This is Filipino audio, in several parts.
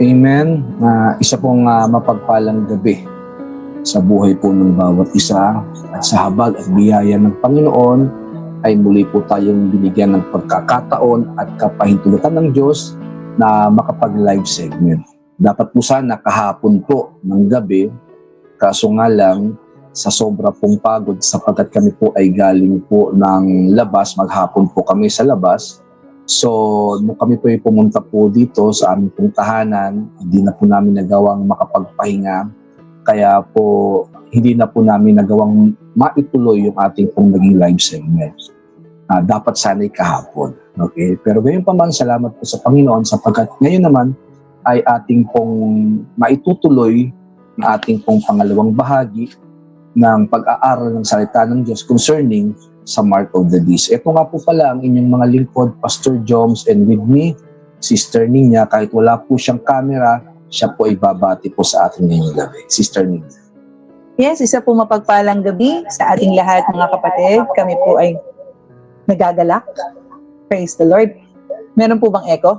Amen. Isa pong mapagpalang gabi sa buhay po ng bawat isa at sa habag at biyaya ng Panginoon ay muli po tayong binigyan ng pagkakataon at kapahintulutan ng Diyos na makapag-live segment. Dapat po sana kahapon po ng gabi, kaso nga lang sa sobra pong pagod sapagkat kami po ay galing po ng labas, maghapon po kami sa labas. So, nung kami po ay pumunta po dito sa aming pong tahanan, hindi na po namin nagawang makapagpahinga. Kaya po, hindi na po namin nagawang maituloy yung ating pong naging live segment. Dapat sana'y kahapon. Okay? Pero gayon pa man, salamat po sa Panginoon sapagkat ngayon naman ay ating pong maitutuloy ang ating pong pangalawang bahagi ng pag-aaral ng salita ng Diyos concerning sa Mark of the Beast. Ito nga po pala ang inyong mga lingkod, Pastor Joms, and with me, Sister Ninya. Kahit wala po siyang camera, siya po ay babati po sa ating ngayong gabi. Sister Ninya. Yes, isa po mapagpalang gabi sa ating lahat mga kapatid. Kami po ay nagagalak. Praise the Lord. Meron po bang echo?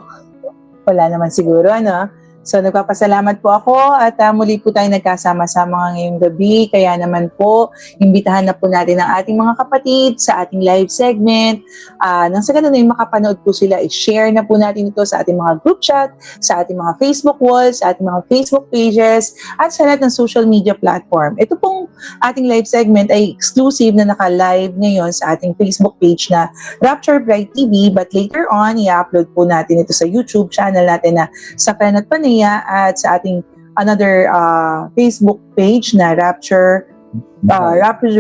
Wala naman siguro, ano? So, nagpapasalamat po ako at muli po tayo nagkasama-sama ngayong gabi. Kaya naman po, imbitahan na po natin ang ating mga kapatid sa ating live segment. Nang sa ganun ay makapanood po sila, i-share na po natin ito sa ating mga group chat, sa ating mga Facebook walls, sa ating mga Facebook pages, at sa lahat ng social media platform. Ito pong ating live segment ay exclusive na naka-live ngayon sa ating Facebook page na Rapture Bright TV, but later on, i-upload po natin ito sa YouTube channel natin na sa Penat Panay at sa ating another Facebook page na Rapture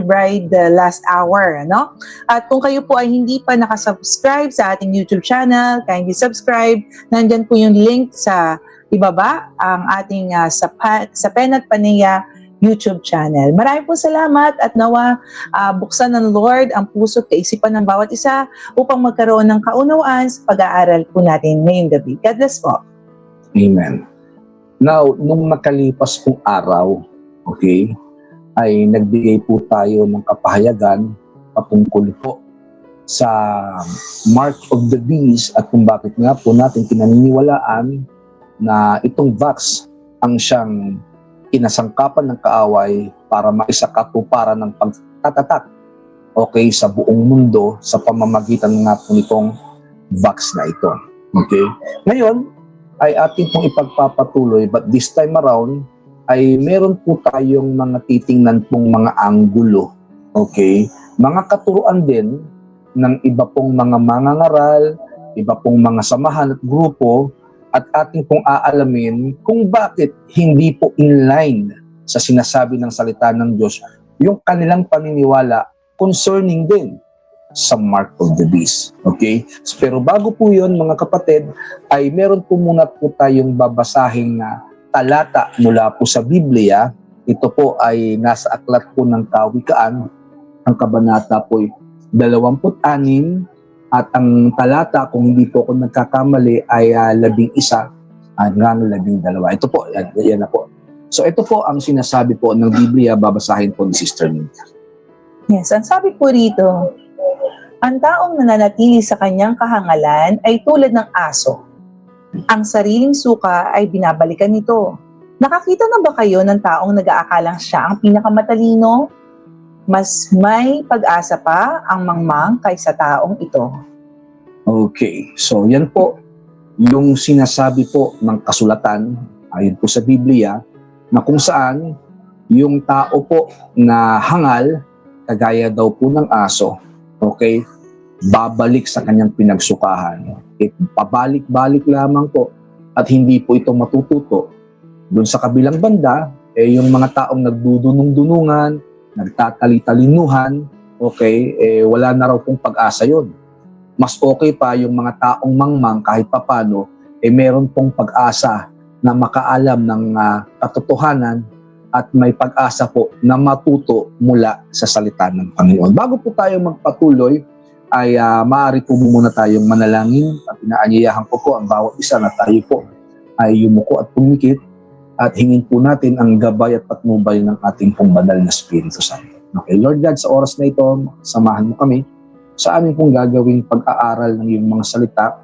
Bride the Last Hour, no? At kung kayo po ay hindi pa nakasubscribe sa ating YouTube channel, kindly subscribe. Nandyan po yung link sa ibaba ang ating sa Penat Panaya YouTube channel. Maraming po salamat at nawa buksan ng Lord ang puso at kaisipan ng bawat isa upang magkaroon ng kaunawaan sa pag-aaral po natin ngayong gabi. God bless po. Amen. Now, nung nakalipas pong araw, okay, ay nagbigay po tayo ng kapahayagan patungkol po sa Mark of the Beast at kung bakit nga po natin pinaniniwalaan na itong vax ang siyang kinasangkapan ng kaaway para maisakatuparan ng pagtatatak, okay, sa buong mundo sa pamamagitan nga po nitong vax na ito. Okay? Ngayon, ay ating pong ipagpapatuloy, but this time around ay meron po tayong mga titingnan pong mga anggulo, okay? Mga katuruan din ng iba pong mga mangangaral, iba pong mga samahan at grupo, at ating pong aalamin kung bakit hindi po in line sa sinasabi ng salita ng Diyos yung kanilang paniniwala concerning din sa Mark of the Beast. Okay? Pero bago po yun, mga kapatid, ay meron po muna po tayong babasahing talata mula po sa Biblia. Ito po ay nasa aklat po ng Kawikaan. Ang kabanata po ay 26 at ang talata, kung hindi po ako nagkakamali, ay 11 hanggang 12. Ito po, yan na po. So ito po ang sinasabi po ng Biblia, babasahin po ni Sister Minka. Yes, ang sabi po rito, ang taong nananatili sa kanyang kahangalan ay tulad ng aso. Ang sariling suka ay binabalikan nito. Nakakita na ba kayo ng taong nag-aakalang siya ang pinakamatalino? Mas may pag-asa pa ang mangmang kaysa taong ito. Okay, so yan po yung sinasabi po ng kasulatan, ayon po sa Biblia, na kung saan yung tao po na hangal, kagaya daw po ng aso, okay, babalik sa kanyang pinagsukahan. Pabalik-balik lamang po at hindi po ito matututo. Doon sa kabilang banda, yung mga taong nagdudunong-dunungan, nagtatali-talinuhan, okay, wala na raw pong pag-asa yun. Mas okay pa yung mga taong mangmang kahit papano, meron pong pag-asa na makaalam ng katotohanan at may pag-asa po na matuto mula sa salita ng Panginoon. Bago po tayo magpatuloy, ay maaari po muna tayong manalangin at inaanyayahan ko po ang bawat isa na tayo po ay yumuko at pumikit at hingin po natin ang gabay at patnubay ng ating pong banal na Espiritu Santo. Okay, Lord God, sa oras na ito, samahan mo kami sa aming pong gagawing pag-aaral ng iyong mga salita.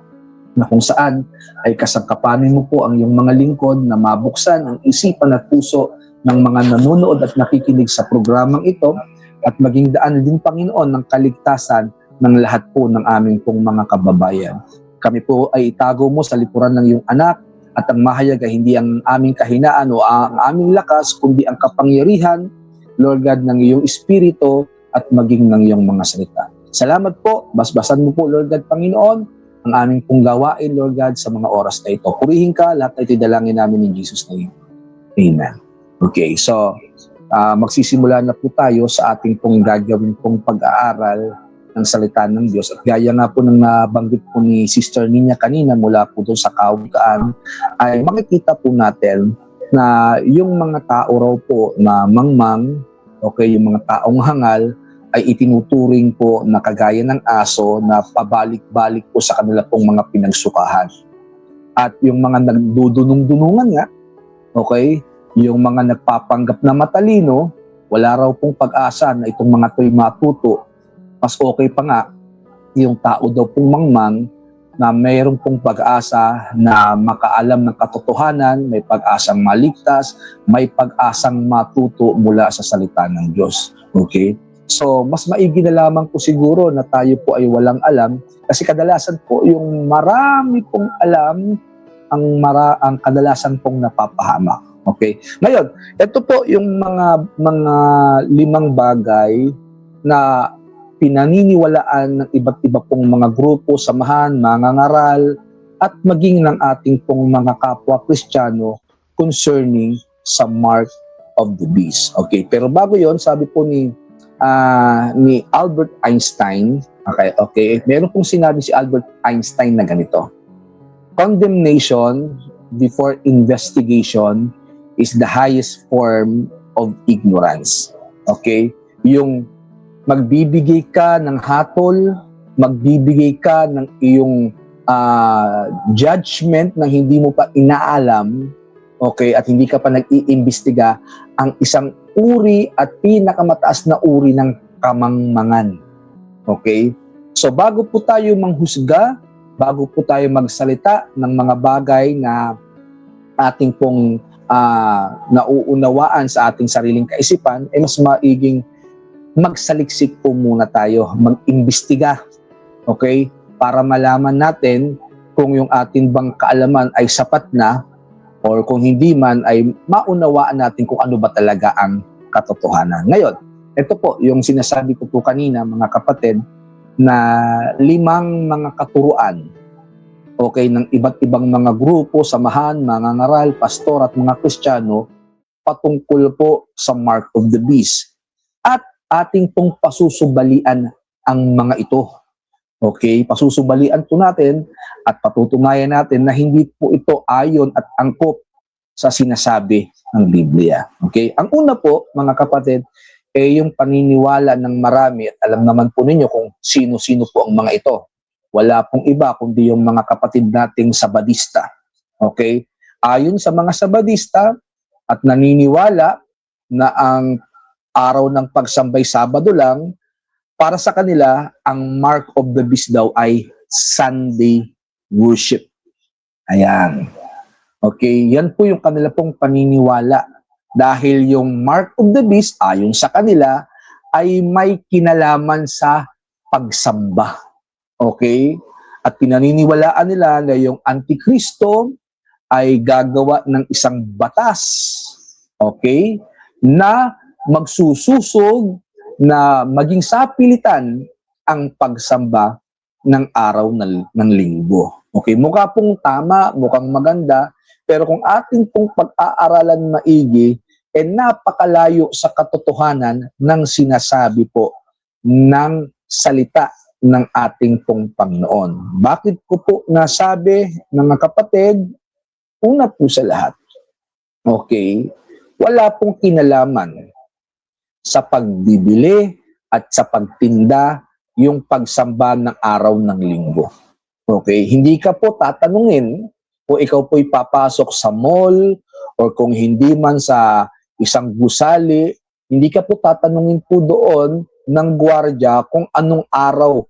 na kung saan ay kasangkapanin mo po ang iyong mga lingkod na mabuksan ang isipan at puso ng mga nanonood at nakikinig sa programang ito at maging daan din, Panginoon, ng kaligtasan ng lahat po ng aming pong mga kababayan. Kami po ay itago mo sa likuran ng iyong anak at ang mahayag ay hindi ang aming kahinaan o ang aming lakas, kundi ang kapangyarihan, Lord God, ng iyong Espiritu at maging ng iyong mga salita. Salamat po, basbasan mo po, Lord God, Panginoon, ang aming pong gawain, Lord God, sa mga oras na ito. Purihin ka, lahat na ito'y dalangin namin in Jesus' name. Amen. Okay, so magsisimula na po tayo sa ating pong gagawin pong pag-aaral ng salita ng Diyos. At gaya nga po ng nabanggit po ni Sister Nina kanina mula po doon sa kawikaan, ay makikita po natin na yung mga tao raw po na mangmang, okay, yung mga taong hangal, ay itinuturing po na kagaya ng aso na pabalik-balik po sa kanila pong mga pinagsukahan. At yung mga nagdudunong-dunungan nga, okay, yung mga nagpapanggap na matalino, wala raw pong pag-asa na itong mga to'y matuto. Mas okay pa nga, yung tao daw pong mangmang na mayroong pong pag-asa na makaalam ng katotohanan, may pag-asang maligtas, may pag-asang matuto mula sa salita ng Diyos. Okay? So, mas maigi na lamang po siguro na tayo po ay walang alam kasi kadalasan po yung marami pong alam ang kadalasan pong napapahamak. Okay? Ngayon, ito po yung mga 5 bagay na pinaniniwalaan ng iba't iba pong mga grupo, samahan, mangangaral, at maging ng ating pong mga kapwa Kristiyano concerning sa mark of the beast. Okay, pero bago yon, sabi po ni Albert Einstein, okay, meron pong sinabi si Albert Einstein na ganito: condemnation before investigation is the highest form of ignorance. Okay, yung magbibigay ka ng hatol, magbibigay ka ng iyong judgment na hindi mo pa inaalam, okay, at hindi ka pa nag-iimbestiga, ang isang uri at pinakamataas na uri ng kamangmangan. Okay? So bago po tayo manghusga, bago po tayo magsalita ng mga bagay na ating pong nauunawaan sa ating sariling kaisipan, ay mas maiging magsaliksik po muna tayo, mag-imbestiga, okay? Para malaman natin kung yung ating bang kaalaman ay sapat na or kung hindi man ay maunawaan natin kung ano ba talaga ang katotohanan. Ngayon, ito po yung sinasabi ko po kanina, mga kapatid, na 5 mga katuruan, okay, ng iba't ibang mga grupo, samahan, mga ngaral, pastor at mga Kristiyano patungkol po sa mark of the beast. At ating pong pasusubalian ang mga ito. Okay? Pasusubalian po natin at patutunayan natin na hindi po ito ayon at angkop sa sinasabi ng Biblia. Okay? Ang una po, mga kapatid, ay yung paniniwala ng marami at alam naman po ninyo kung sino-sino po ang mga ito. Wala pong iba kundi yung mga kapatid nating Sabadista. Okay? Ayon sa mga Sabadista at naniniwala na ang araw ng pagsambay Sabado lang, para sa kanila, ang mark of the beast daw ay Sunday worship. Ayan. Okay, yan po yung kanila pong paniniwala. Dahil yung mark of the beast, ayon sa kanila, ay may kinalaman sa pagsamba. Okay? At pinaniniwalaan nila na yung Antikristo ay gagawa ng isang batas. Okay? Na magsususog na maging sapilitan ang pagsamba ng araw ng linggo. Okay, mukha pong tama, mukhang maganda, pero kung ating pong pag-aaralan maigi, napakalayo sa katotohanan ng sinasabi po ng salita ng ating pong Panginoon. Bakit ko po nasabi, mga kapatid? Una po sa lahat, okay, wala pong kinalaman sa pagbibili at sa pagtinda yung pagsamba ng araw ng linggo. Okay? Hindi ka po tatanungin kung ikaw po'y papasok sa mall or kung hindi man sa isang gusali, hindi ka po tatanungin po doon ng gwardiya kung anong araw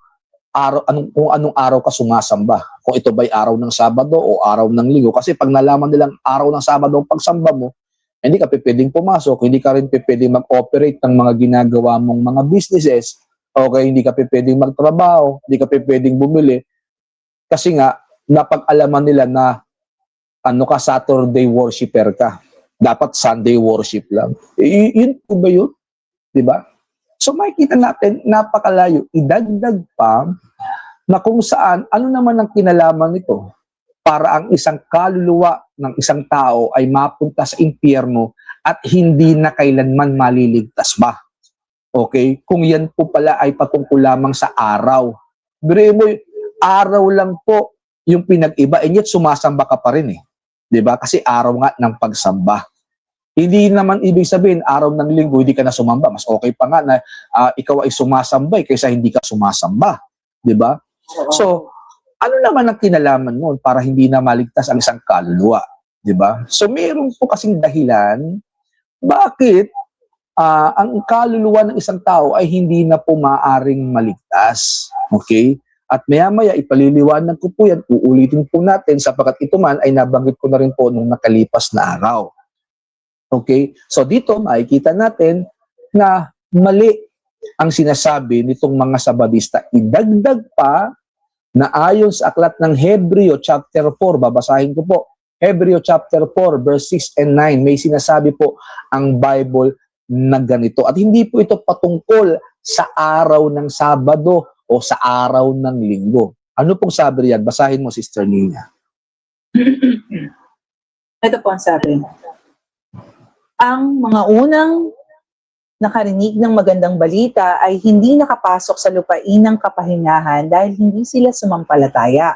kung anong araw ka sumasamba. Kung ito ba'y araw ng Sabado o araw ng Linggo. Kasi pag nalaman nilang araw ng Sabado ang pagsamba mo, hindi ka pwedeng pumasok, hindi ka rin pwedeng mag-operate ng mga ginagawa mong mga businesses, okay, hindi ka pwedeng magtrabaho, hindi ka pwedeng bumili, kasi nga, napag-alaman nila na ka, Saturday worshiper ka. Dapat Sunday worship lang. Yun po ba yun? Diba? So makikita natin, napakalayo. Idagdag pa na kung saan, ano naman ang kinalaman nito? Para ang isang kaluluwa ng isang tao ay mapunta sa impyerno at hindi na kailanman maliligtas ba? Okay? Kung yan po pala ay patungkol lamang sa araw. Biruin mo, araw lang po yung pinag-iba, and yet sumasamba ka pa rin eh. 'Di ba? Kasi araw nga ng pagsamba. Hindi naman ibig sabihin, araw ng Linggo, hindi ka na sumamba. Mas okay pa nga na ikaw ay sumasambay kaysa hindi ka sumasamba. 'Di ba? So, ano naman ang kinalaman noon para hindi na maligtas ang isang kaluluwa, 'di ba? So mayroon po kasing dahilan bakit ang kaluluwa ng isang tao ay hindi na po maaring maligtas. Okay? At maya-maya ipaliliwanag ko po yan, uulitin po natin sapagkat ito man ay nabanggit ko na rin po nung nakalipas na araw. Okay? So dito makikita natin na mali ang sinasabi nitong mga Sabadista. Idagdag pa na ayon sa aklat ng Hebreo chapter 4, babasahin ko po, Hebreo chapter 4 verse 6 and 9, may sinasabi po ang Bible na ganito. At hindi po ito patungkol sa araw ng Sabado o sa araw ng Linggo. Ano pong sabi riyan? Basahin mo, Sister Nina. Ito po ang sabi. Ang mga unang nakarinig ng magandang balita ay hindi nakapasok sa lupain ng kapahingahan dahil hindi sila sumampalataya.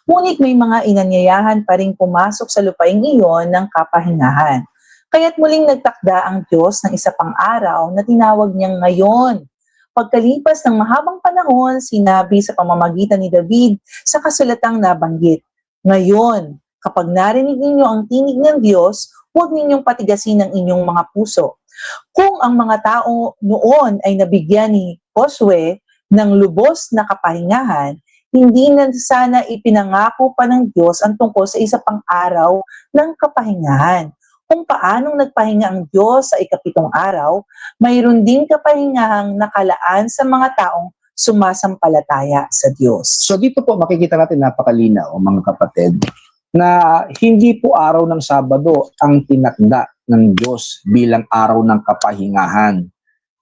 Ngunit may mga inanyayahan pa rin pumasok sa lupain iyon ng kapahingahan. Kaya't muling nagtakda ang Diyos ng isa pang araw na tinawag niyang ngayon. Pagkalipas ng mahabang panahon, sinabi sa pamamagitan ni David sa kasulatang nabanggit, ngayon, kapag narinig ninyo ang tinig ng Diyos, huwag ninyong patigasin ang inyong mga puso. Kung ang mga tao noon ay nabigyan ni Josue ng lubos na kapahingahan, hindi na sana ipinangako pa ng Diyos ang tungkol sa isa pang araw ng kapahingahan. Kung paanong nagpahinga ang Diyos sa ikapitong araw, mayroon din kapahingahang nakalaan sa mga taong sumasampalataya sa Diyos. So dito po makikita natin napakalinaw, mga kapatid, na hindi po araw ng Sabado ang tinakda ng Diyos bilang araw ng kapahingahan,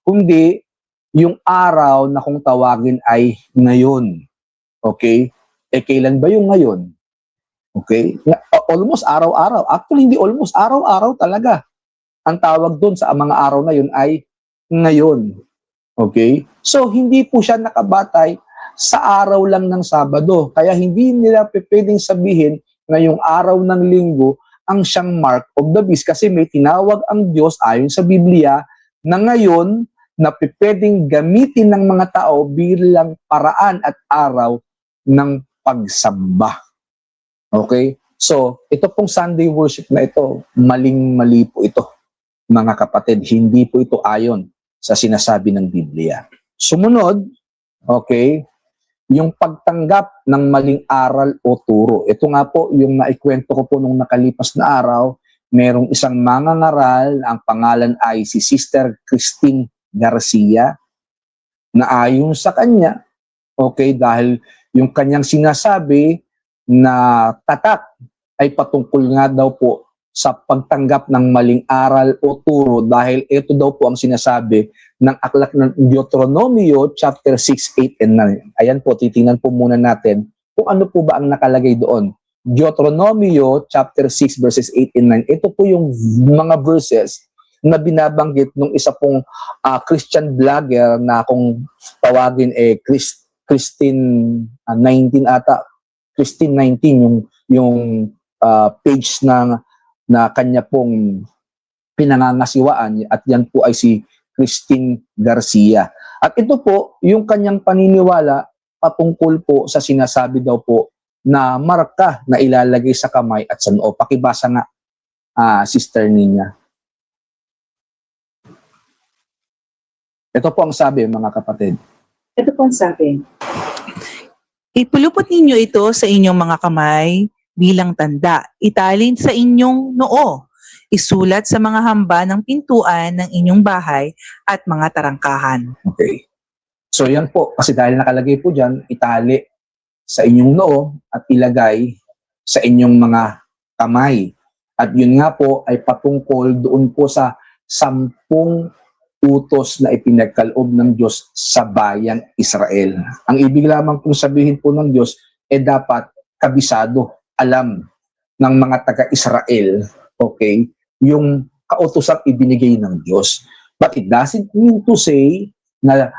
kundi yung araw na kung tawagin ay ngayon. Okay? Kailan ba yung ngayon? Okay? Almost araw-araw. Actually, hindi almost araw-araw talaga. Ang tawag doon sa mga araw na yun ay ngayon. Okay? So, hindi po siya nakabatay sa araw lang ng Sabado. Kaya hindi nila pwedeng sabihin na yung araw ng Linggo ang siyang mark of the beast kasi may tinawag ang Diyos ayon sa Biblia na ngayon na pwedeng gamitin ng mga tao bilang paraan at araw ng pagsamba. Okay? So, ito pong Sunday worship na ito, maling-mali po ito, mga kapatid. Hindi po ito ayon sa sinasabi ng Biblia. Sumunod, okay, yung pagtanggap ng maling aral o turo. Ito nga po, yung naikwento ko po nung nakalipas na araw, merong isang mangangaral, ang pangalan ay si Sister Christine Garcia, na ayon sa kanya, okay, dahil yung kanyang sinasabi na tatak ay patungkol nga daw po sa pagtanggap ng maling aral o turo dahil ito daw po ang sinasabi ng aklat ng Deuteronomio chapter 6, 8, and 9. Ayan po, titingnan po muna natin kung ano po ba ang nakalagay doon. Deuteronomio chapter 6 verses 8 and 9. Ito po yung mga verses na binabanggit ng isa pong Christian vlogger na kung tawagin Christine 19 ata. Christine 19 yung page na kanya pong pinangangasiwaan at yan po ay si Christine Garcia. At ito po, yung kanyang paniniwala patungkol po sa sinasabi daw po na marka na ilalagay sa kamay at sa noo. Pakibasa nga, Sister Nina. Ito po ang sabi, mga kapatid. Ito po ang sabi. Ipulupot ninyo ito sa inyong mga kamay bilang tanda. Italin sa inyong noo. Isulat sa mga hamba ng pintuan ng inyong bahay at mga tarangkahan. Okay. So yan po, kasi dahil nakalagay po dyan, itali sa inyong noo at ilagay sa inyong mga kamay. At yun nga po ay patungkol doon po sa 10 utos na ipinagkaloob ng Diyos sa bayang Israel. Ang ibig lamang kung sabihin po ng Diyos, dapat kabisado, alam ng mga taga-Israel, okay, yung kautusang ibinigay ng Diyos. But it doesn't mean to say na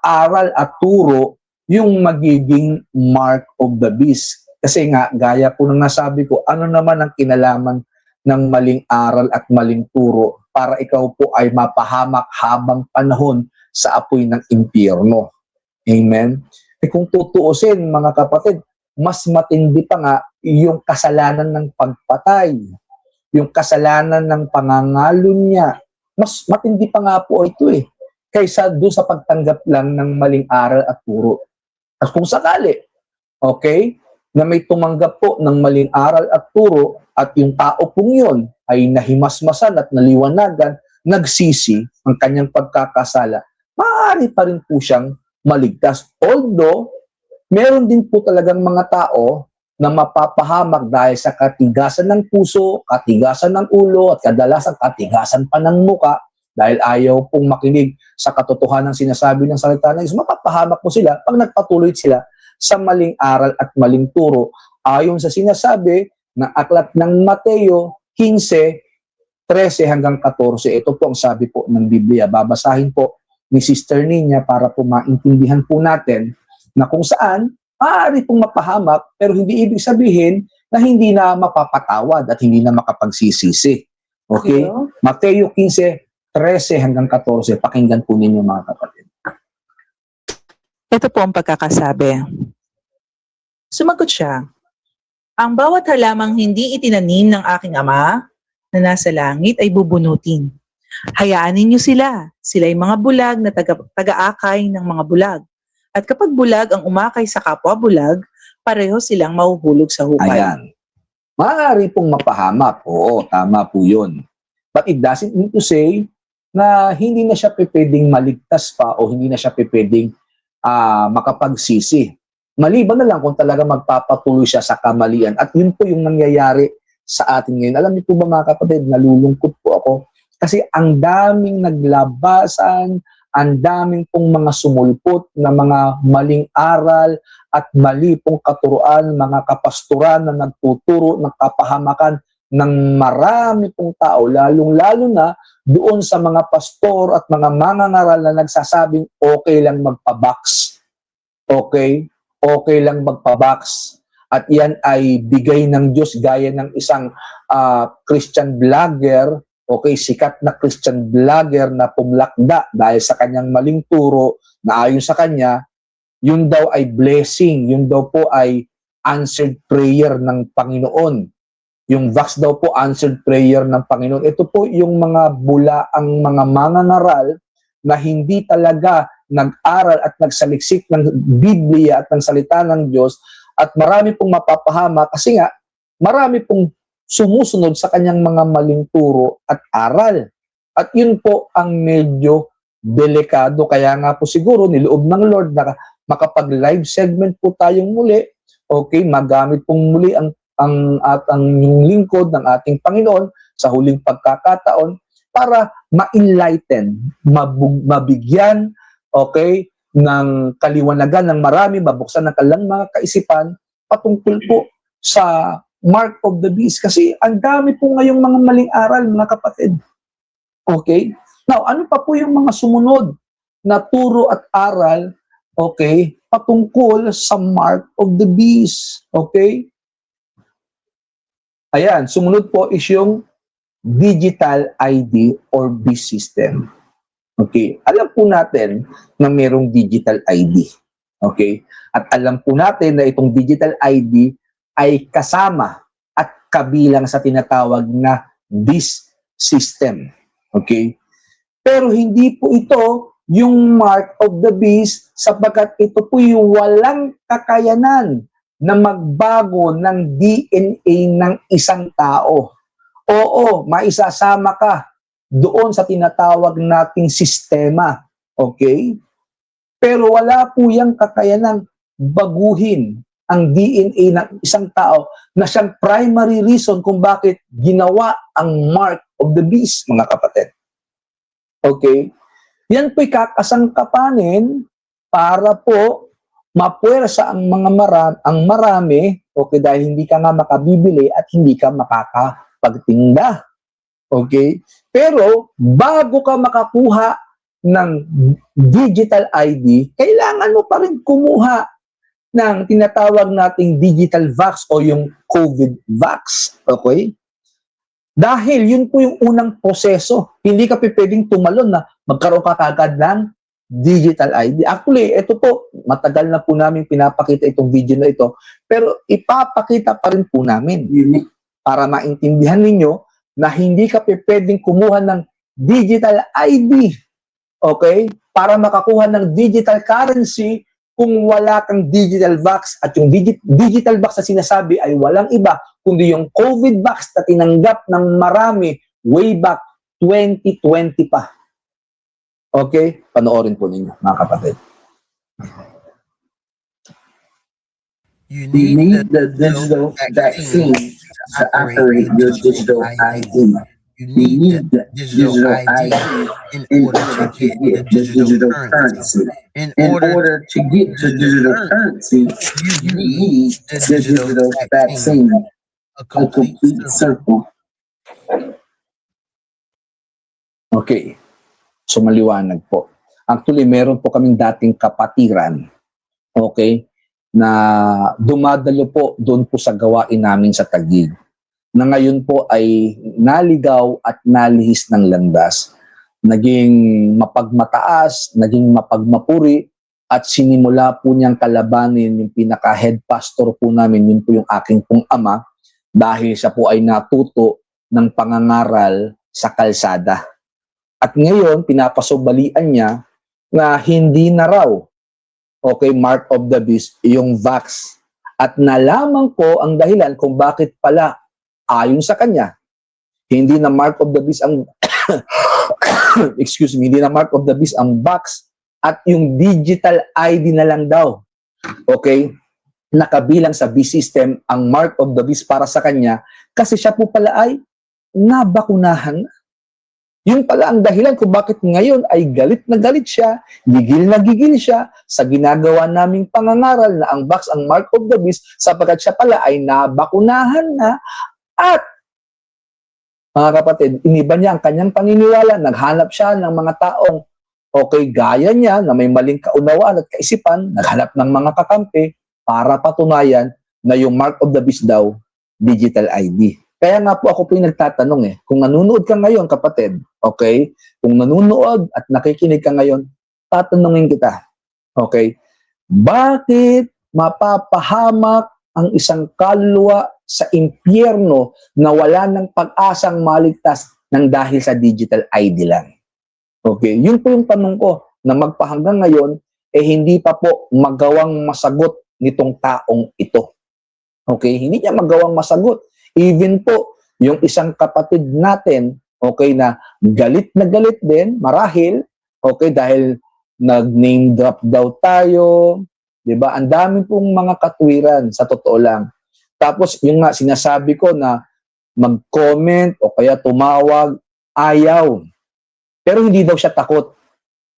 aral at turo yung magiging mark of the beast. Kasi nga, gaya po nang nasabi ko, ano naman ang kinalaman ng maling aral at maling turo para ikaw po ay mapahamak habang panahon sa apoy ng impyerno. Amen? Kung tutuusin, mga kapatid, mas matindi pa nga yung kasalanan ng pagpatay, yung kasalanan ng pangangalo niya. Mas matindi pa nga po ito kaysa doon sa pagtanggap lang ng maling aral at turo. At kung sakali, okay, na may tumanggap po ng maling aral at turo at yung tao pong yun ay nahimasmasan at naliwanagan, nagsisi ang kanyang pagkakasala, maaari pa rin po siyang maligtas. Although, meron din po talagang mga tao na mapapahamak dahil sa katigasan ng puso, katigasan ng ulo, at kadalasan katigasan pa ng muka, dahil ayaw pong makinig sa katotohanan ng sinasabi ng salita ng Diyos, mapapahamak po sila pag nagpatuloy sila sa maling aral at maling turo. Ayon sa sinasabi ng aklat ng Mateo 15:13 hanggang 14, ito po ang sabi po ng Biblia. Babasahin po ni Sister Nina para po maintindihan po natin na kung saan maaari pong mapahamak pero hindi ibig sabihin na hindi na mapapatawad at hindi na makapagsisisi. Okay? Hello? Mateo 15:13 hanggang 14. Pakinggan po ninyo mga kapatid. Ito po ang pagkakasabi. Sumagot siya, ang bawat halamang hindi itinanim ng aking ama na nasa langit ay bubunutin. Hayaan ninyo sila. Sila ay mga bulag na taga-akay ng mga bulag. At kapag bulag ang umakay sa kapwa bulag, pareho silang mahuhulog sa hukay. Ayan. Maaari pong mapahamak. Oo, tama po yun. But it doesn't mean to say na hindi na siya pwedeng maligtas pa o hindi na siya pwedeng makapagsisi. Maliban na lang kung talaga magpapatuloy siya sa kamalian. At yun po yung nangyayari sa atin ngayon. Alam niyo po ba mga kapatid, nalulungkot po ako kasi ang daming naglabasan, ang daming pong mga sumulpot na mga maling aral at mali pong katuruan, mga kapasturan na nagtuturo ng kapahamakan ng marami pong tao, lalong-lalo na doon sa mga pastor at mga mangangaral na nagsasabing okay lang magpa-box. Okay lang magpa-box. At yan ay bigay ng Diyos gaya ng isang Christian vlogger, sikat na Christian vlogger na pumlakda dahil sa kanyang maling turo na ayon sa kanya, yun daw ay blessing, yun daw po ay answered prayer ng Panginoon. Yung vox daw po answered prayer ng Panginoon. Ito po yung mga bulaang mga mangangaral na hindi talaga nag-aral at nagsaliksik ng Biblia at ng salita ng Diyos at marami pong mapapahama kasi nga marami pong sumusunod sa kanyang mga maling turo at aral. At yun po ang medyo delikado. Kaya nga po siguro niloob ng Lord na makapag-live segment po tayong muli. Magamit pong muli ang lingkod ng ating Panginoon sa huling pagkakataon para ma-enlighten, mabigyan, ng kaliwanagan ng marami, mabuksan ng kanilang mga kaisipan patungkol po sa mark of the beast. Kasi ang dami po ngayong mga maling aral, mga kapatid. Now, ano pa po yung mga sumunod na turo at aral, patungkol sa mark of the beast. Ayan, sumunod po is yung digital ID or beast system. Alam po natin na mayroong digital ID. At alam po natin na itong digital ID ay kasama at kabilang sa tinatawag na beast system. Pero hindi po ito yung mark of the beast sapagkat ito po yung walang kakayanan na magbago ng DNA ng isang tao. Oo, maisasama ka doon sa tinatawag nating sistema. Okay? Pero wala po yung kakayanang baguhin ang DNA ng isang tao na siyang primary reason kung bakit ginawa ang mark of the beast, mga kapatid. Okay? Yan po'y kakasangkapanin para po mapuwersa ang ang marami, okay, dahil hindi ka nga makabibili at hindi ka makakapagtinda. Okay? Pero bago ka makakuha ng digital ID, kailangan mo pa rin kumuha ng tinatawag nating digital vax o yung COVID vax. Okay? Dahil yun po yung unang proseso. Hindi ka pwedeng tumalon na magkaroon ka kagad ng digital ID. Actually, ito po, matagal na po namin pinapakita itong video na ito, pero ipapakita pa rin po namin para maintindihan ninyo na hindi ka pwedeng kumuha ng digital ID, okay? Para makakuha ng digital currency kung wala kang digital vax. At yung digital vax na sinasabi ay walang iba kundi yung COVID vax na tinanggap ng marami way back 2020 pa. Okay? Panoorin po ninyo, mga kapatid. You need the digital vaccine to activate your digital ID. You need the digital ID in order to get the digital currency. In order to get the digital currency, you need the digital vaccine. A complete circle. Okay. So, maliwanag po. Actually, meron po kaming dating kapatiran, okay, na dumadalo po doon po sa gawain namin sa Taguig, na ngayon po ay naligaw at nalihis ng landas. Naging mapagmataas, naging mapagmapuri, at sinimula po niyang kalabanin yung pinaka-head pastor po namin, yun po yung aking pong ama, dahil siya po ay natuto ng pangangaral sa kalsada. At ngayon, pinapasubalian niya na hindi na raw, okay, mark of the beast, yung vax. At nalaman ko ang dahilan kung bakit pala, ayon sa kanya, hindi na mark of the beast ang, excuse me, hindi na mark of the beast ang vax, at yung digital ID na lang daw. Okay? Nakabilang sa B-system ang mark of the beast para sa kanya kasi siya po pala ay nabakunahan. Yun pala ang dahilan kung bakit ngayon ay galit na galit siya, gigil na gigil siya sa ginagawa naming pangangaral na ang vax ang mark of the beast sapagkat siya pala ay nabakunahan na. At mga kapatid, iniba niya ang kanyang paniniwala, naghanap siya ng mga taong okay, gaya niya na may maling kaunawaan at kaisipan, naghanap ng mga kakampi para patunayan na yung mark of the beast daw, digital ID. Kaya nga po ako po yung nagtatanong kung nanonood ka ngayon, kapatid, okay, kung nanonood at nakikinig ka ngayon, tatanungin kita, okay, bakit mapapahamak ang isang kaluluwa sa impyerno na wala ng pag-asang maligtas ng dahil sa digital ID lang? Okay, yun po yung tanong ko na magpahanggang ngayon, hindi pa po magawang masagot nitong taong ito. Okay, hindi niya magawang masagot. Even po, yung isang kapatid natin, okay, na galit din, marahil, okay, dahil nag-name drop daw tayo, di ba? Ang dami pong mga katwiran, sa totoo lang. Tapos, yung nga, sinasabi ko na mag-comment o kaya tumawag, ayaw. Pero hindi daw siya takot.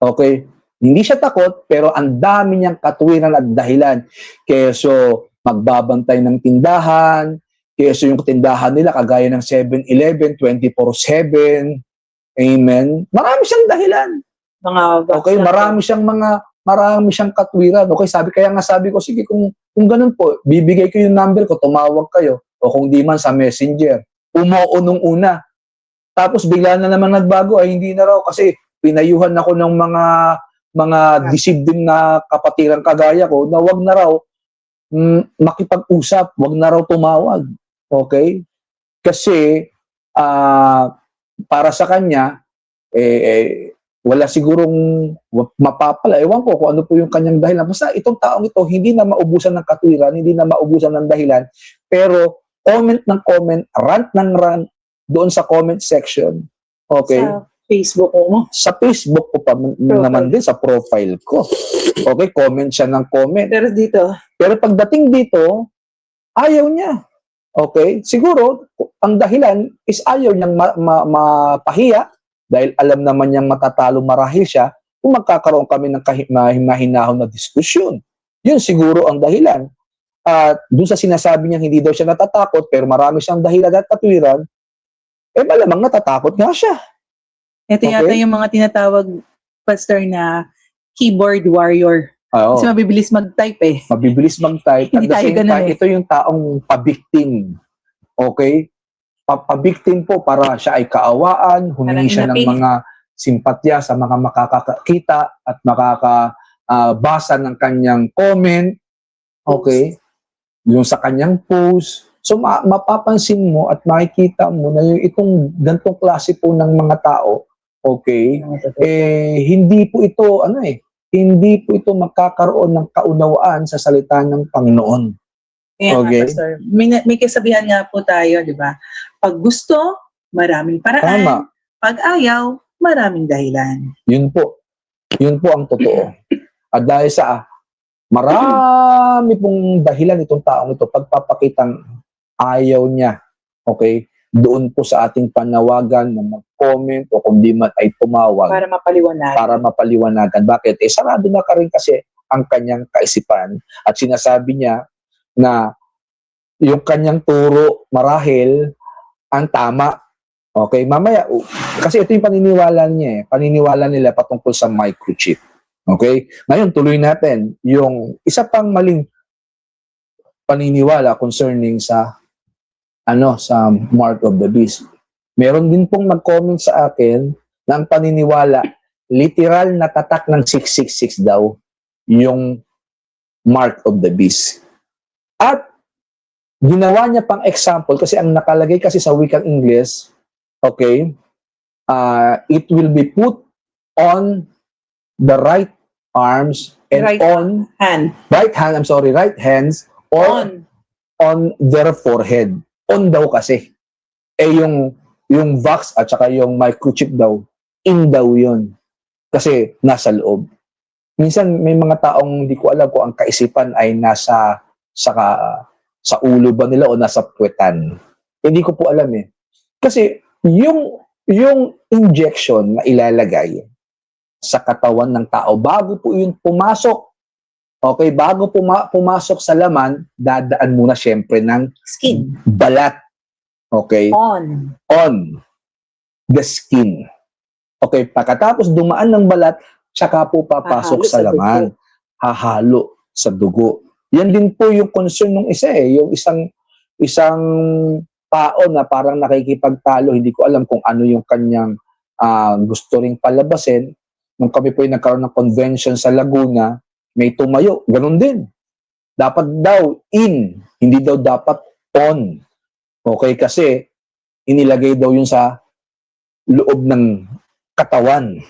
Okay? Hindi siya takot, pero ang dami niyang katwiran at dahilan. Keso magbabantay ng tindahan, keso yung tindahan nila kagaya ng 7-Eleven, 24/7. Amen. Marami siyang dahilan. Okay, marami siyang katwiran. Okay, kaya nga sabi ko, sige, kung ganun po, bibigay ko yung number ko, tumawag kayo. O kung di man sa Messenger. Umuo nung una. Tapos bigla na naman nagbago, ay hindi na raw kasi pinayuhan ako ng mga deceived din na kapatiran kagaya ko na wag na raw makipag-usap, wag na raw tumawag. Okay? Kasi para sa kanya wala sigurong mapapala. Ewan ko kung ano po yung kanyang dahilan. Basta itong taong ito, hindi na maubusan ng katwiran, hindi na maubusan ng dahilan, pero comment ng comment, rant ng rant, doon sa comment section. Okay? Sa Facebook mo. Sa Facebook ko pa naman din, sa profile ko. Okay, comment siya ng comment. Pero dito, Pero pagdating dito, ayaw niya. Okay? Siguro, ang dahilan is ayaw niyang mapahiya dahil alam naman niyang matatalo marahil siya kung magkakaroon kami ng mahinahon na diskusyon. Yun siguro ang dahilan. At doon sa sinasabi niya hindi daw siya natatakot pero marami siyang dahilan at katwiran, malamang natatakot nga siya. ito yata yung mga tinatawag, Pastor, na keyboard warrior. Oo. Kasi mabibilis mag-type eh. Mabibilis mag-type. At Hindi the tayo same ganun time, eh. ito yung taong pabiktim. Okay? Pabiktim po para siya ay kaawaan, humingi siya ng mga simpatya sa mga makakakita at makakabasa ng kanyang comment. Okay? Yung sa kanyang post. So, mapapansin mo at makikita mo na yung itong gantong klase po ng mga tao, okay, hindi po ito, hindi po ito magkakaroon ng kaunawaan sa salita ng Panginoon. Kaya Okay. nga, Pastor, may kasabihan nga po tayo, di ba? Pag gusto, maraming paraan. Tama. Pag ayaw, maraming dahilan. Yun po. Yun po ang totoo. At dahil sa marami pong dahilan itong taong ito, pagpapakitang ayaw niya, okay, doon po sa ating panawagan na mag-comment o kung di man ay tumawag Para mapaliwanag. para mapaliwanagan. Bakit? Sarado na ka rin kasi ang kanyang kaisipan at sinasabi niya na yung kanyang turo marahil ang tama. Okay, mamaya, kasi ito yung paniniwala niya paniniwala nila patungkol sa microchip. Okay? Ngayon, tuloy natin yung isa pang maling paniniwala concerning sa sa mark of the beast. Meron din pong mag-comment sa akin na ang paniniwala, literal na tatak ng 666 daw yung mark of the beast. At ginawa niya pang example kasi ang nakalagay kasi sa wikang English, okay, it will be put on the right arms and Right on hand. right hands or on their forehead. On daw kasi. Yung vax at saka yung microchip daw, in daw yun. Kasi nasa loob. Minsan may mga taong hindi ko alam kung ang kaisipan ay nasa sa ulo ba nila o nasa puwetan. Hindi ko po alam eh. Kasi yung injection na ilalagay sa katawan ng tao, bago po yun pumasok, okay, bago pumasok sa laman, dadaan muna syempre ng Skin. balat. Okay? On the skin. Okay, pagkatapos dumaan ng balat, tsaka po papasok Hahalo sa sa laman. Hahalo sa dugo. Yan din po yung concern ng isa yung isang tao na parang nakikipagtalo, hindi ko alam kung ano yung kanyang gusto ring palabasin. Nung kami po yung nagkaroon ng convention sa Laguna, may tumayo, ganun din. Dapat daw in, hindi daw dapat on. Okay, kasi inilagay daw yun sa loob ng katawan.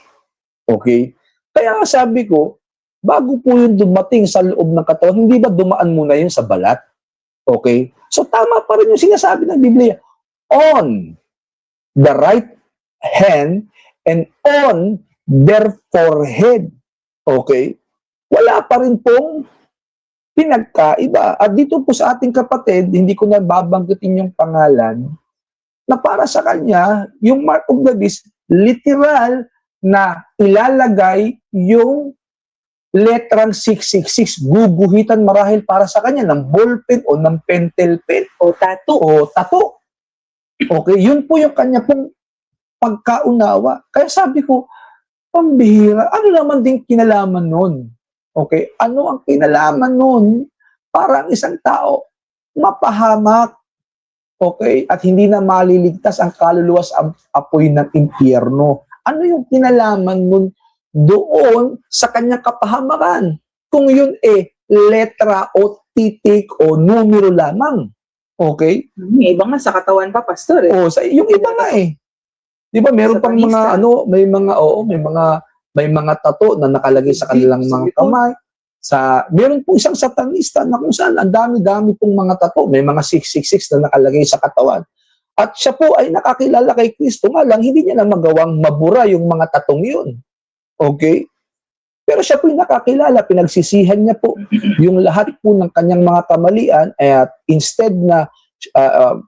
Okay? Kaya sabi ko, bago po yung dumating sa loob ng katawan, hindi ba dumaan muna yun sa balat? Okay? So tama pa rin yung sinasabi ng Biblia. On the right hand and on their forehead. Okay? Wala pa rin pong pinagkaiba. At dito po sa ating kapatid, hindi ko na babanggitin yung pangalan, na para sa kanya, yung mark of the beast, literal na ilalagay yung letrang 666, guguhitan marahil para sa kanya ng ballpen o ng pentel pen O tattoo. Okay, yun po yung kanya pong pagkaunawa. Kaya sabi ko, pambihira, ano naman din kinalaman nun? Okay, ano ang kinalaman nun? Para ang isang tao mapahamak, okay, at hindi na maliligtas ang kaluluwa sa apoy ng impyerno. Ano yung kinalaman nun doon sa kanyang kapahamakan? Kung yun letra o titik o numero lamang. Okay? Yung iba nga sa katawan pa, Pastor. O, yung iba nga Di ba meron pang Satanista. mga may mga tato na nakalagay sa kanilang mga kamay. Meron pong isang satanista na kung saan ang dami-dami pong mga tato, may mga 666 na nakalagay sa katawan. At siya po ay nakakilala kay Kristo, nga lang hindi niya na magawang mabura yung mga tatong yun. Okay? Pero siya po yung nakakilala, pinagsisihan niya po yung lahat po ng kanyang mga kamalian, at instead na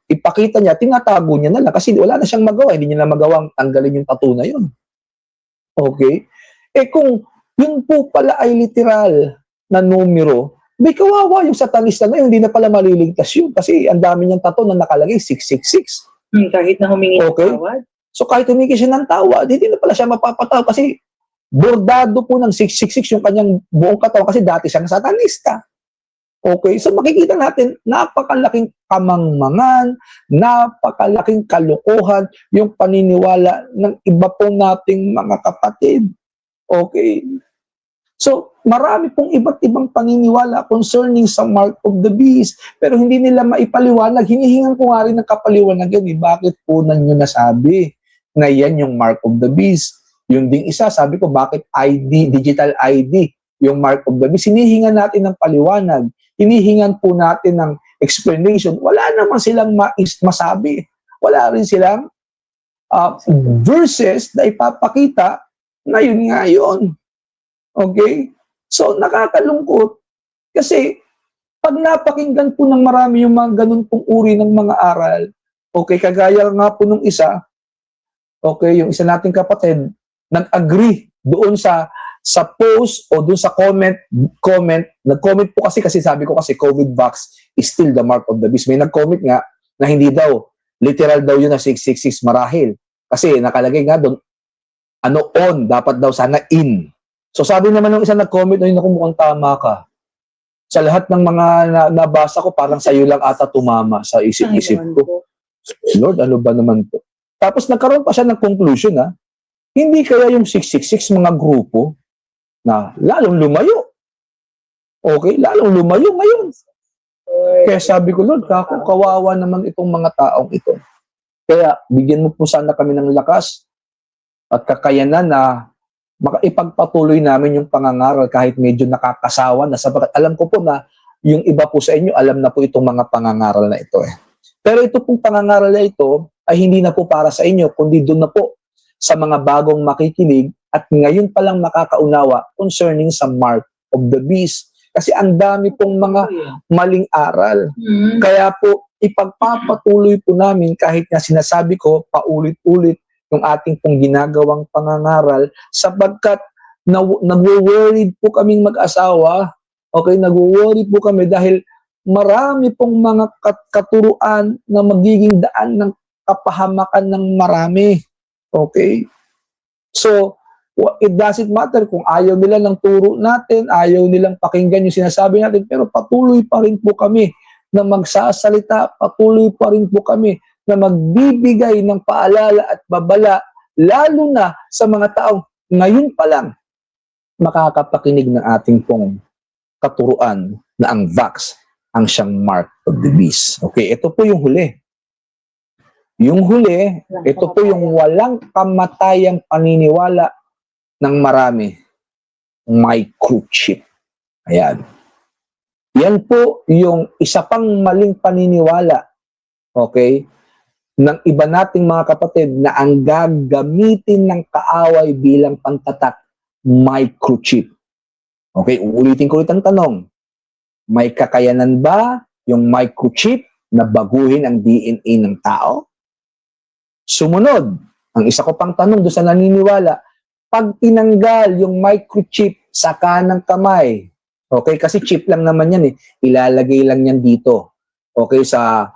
ipakita niya, tinatago niya na lang kasi wala na siyang magawa, hindi niya na magawang tanggalin yung tattoo na yun. Okay? Kung yun po pala ay literal na numero, may kawawa yung satanista na yun, hindi na pala maliligtas yun kasi ang dami niyang tattoo na nakalagay 666. Kahit na humingi ng Okay? tawad. So kahit humingi siya ng tawad, hindi na pala siya mapapataw kasi bordado po ng 666 yung kanyang buong katawan kasi dati siyang satanista. Okay? So makikita natin, napakalaking kamangmangan, napakalaking kalokohan yung paniniwala ng iba po nating mga kapatid. Okay? So, marami pong iba't ibang paniniwala concerning sa mark of the beast, pero hindi nila maipaliwanag. Hinihingan ko nga rin ng kapaliwanagan, bakit po nyo nasabi na yan yung mark of the beast? Yung ding isa, sabi ko, bakit ID, digital ID, yung mark of the beast? Hinihingan natin ng paliwanag. Hinihingan po natin ng explanation. Wala naman silang masabi. Wala rin silang verses na ipapakita na yun nga yun. Okay? So, nakakalungkot. Kasi, pag napakinggan po ng marami yung mga ganun pong uri ng mga aral, okay, kagaya nga po nung isa, okay, yung isa nating kapatid, nag-agree doon sa post o doon sa comment, nag-comment po kasi sabi ko kasi COVID vax is still the mark of the beast. May nag-comment nga na hindi daw, literal daw yun na 666 marahil. Kasi nakalagay nga doon, on, dapat daw sana in. So sabi naman ng isa nag-comment, ay naku, mukhang tama ka. Sa lahat ng mga nabasa ko, parang sa'yo lang ata tumama sa isip-isip ko. Lord, ano ba naman to? Tapos nagkaroon pa siya ng conclusion, hindi kaya yung 666 mga grupo na lalong lumayo. Okay? Lalong lumayo ngayon. Kaya sabi ko, Lord, kawawa naman itong mga taong ito. Kaya bigyan mo po sana kami ng lakas at kakayanan na ipagpatuloy namin yung pangangaral kahit medyo nakakasawa na, sabagat alam ko po na yung iba po sa inyo, alam na po itong mga pangangaral na ito. Pero ito pong pangangaral na ito ay hindi na po para sa inyo, kundi doon na po sa mga bagong makikinig at ngayon palang makakaunawa concerning sa mark of the beast. Kasi ang dami pong mga maling aral. Kaya po, ipagpapatuloy po namin kahit na sinasabi ko paulit-ulit yung ating pong ginagawang pangangaral sapagkat nagwo-worried po kaming mag-asawa. Okay, nagwo-worried po kami dahil marami pong mga katuruan na magiging daan ng kapahamakan ng marami. Okay? So, it doesn't matter kung ayaw nila ng turo natin, ayaw nilang pakinggan yung sinasabi natin, pero patuloy pa rin po kami na magsasalita, patuloy pa rin po kami na magbibigay ng paalala at babala, lalo na sa mga taong ngayon pa lang makakapakinig ng ating pong katuruan na ang vax ang siyang mark of the beast. Okay, ito po yung huli. Yung huli, ito po yung walang kamatayang paniniwala ng marami. Microchip. Ayan. Yan po yung isa pang maling paniniwala, okay, ng iba nating mga kapatid na ang gagamitin ng kaaway bilang pantatak, microchip. Okay, uulitin ko ulit ang tanong. May kakayanan ba yung microchip na baguhin ang DNA ng tao? Sumunod, ang isa ko pang tanong doon sa naniniwala, pag tinanggal yung microchip sa kanang kamay, okay, kasi chip lang naman yan ilalagay lang yan dito, okay, sa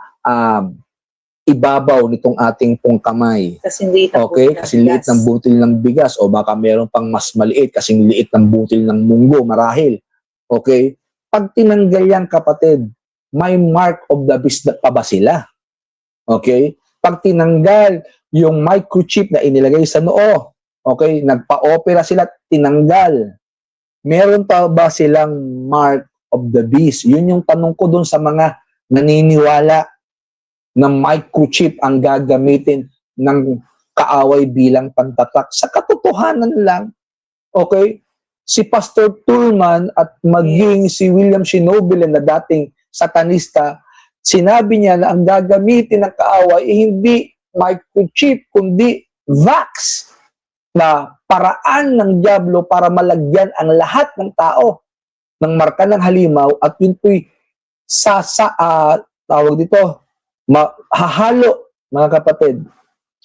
ibabaw nitong ating pong kamay. Okay, kasi liit ng butil ng bigas o baka meron pang mas maliit kasi liit ng butil ng munggo, marahil. Okay, pag tinanggal yan kapatid, may mark of the beast pa ba sila? Okay, pag tinanggal yung microchip na inilagay sa noo, okay, nagpa-opera sila, tinanggal, meron pa ba silang mark of the beast? Yun yung tanong ko dun sa mga naniniwala na microchip ang gagamitin ng kaaway bilang pantatak. Sa katotohanan lang, okay, si Pastor Tullman at maging si William Shinobile na dating satanista, sinabi niya na ang gagamitin ng kaaway ay hindi microchip, kundi vax na paraan ng dyablo para malagyan ang lahat ng tao ng marka ng halimaw at yun po'y tawag dito, hahalo, mga kapatid,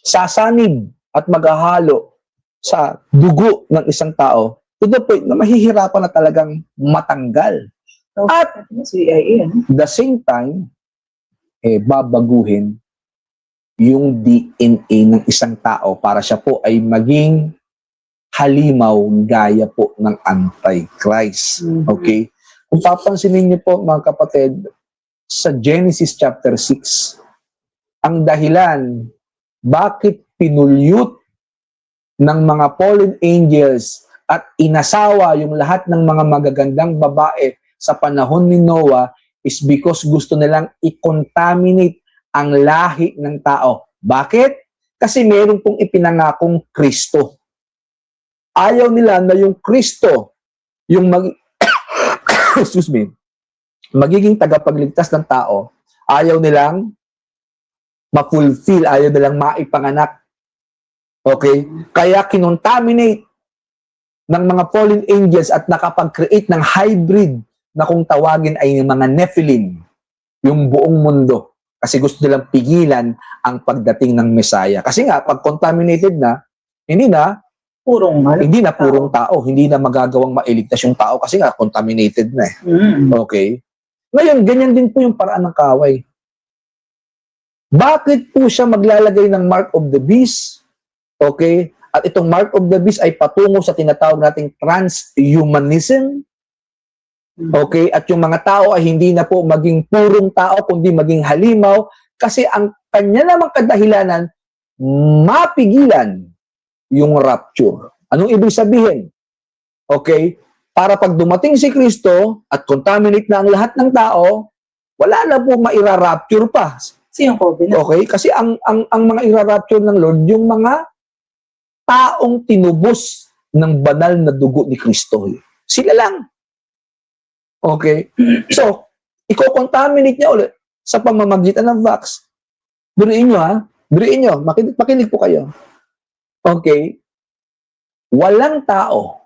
sasanib at maghahalo sa dugo ng isang tao to the point na mahihirapan na talagang matanggal. At the same time, babaguhin yung DNA ng isang tao para siya po ay maging halimaw gaya po ng Antichrist. Okay? Kung papansinin niyo po, mga kapatid, sa Genesis chapter 6, ang dahilan bakit pinulyot ng mga fallen angels at inasawa yung lahat ng mga magagandang babae sa panahon ni Noah is because gusto nilang i-contaminate ang lahi ng tao. Bakit? Kasi meron pong ipinangakong Kristo. Ayaw nila na yung Kristo, yung excuse me, magiging tagapagligtas ng tao, ayaw nilang ma-fulfill, ayaw nilang maipanganak. Okay? Kaya kinontaminate ng mga fallen angels at nakapag-create ng hybrid na kung tawagin ay mga Nephilim, yung buong mundo. Kasi gusto nilang pigilan ang pagdating ng Messiah. Kasi nga, pag contaminated na, hindi na purong tao. Hindi na magagawang mailigtas yung tao kasi nga, contaminated na eh. Okay? Ngayon, ganyan din po yung paraan ng kaaway. Bakit po siya maglalagay ng mark of the beast? Okay? At itong mark of the beast ay patungo sa tinatawag nating transhumanism. Okay? At yung mga tao ay hindi na po maging purong tao, kundi maging halimaw. Kasi ang kanya namang kadahilanan, mapigilan yung rapture. Anong ibig sabihin? Okay? Para pag dumating si Kristo at contaminate na ang lahat ng tao, wala na po maira-rapture pa. Okay? Kasi ang mga ira-rapture ng Lord, yung mga taong tinubos ng banal na dugo ni Kristo. Sila lang. Okay? So, iko-contaminate niya ulit sa pamamagitan ng vax. Buriin nyo, ha? Buriin nyo. Makinig po kayo. Okay? Walang tao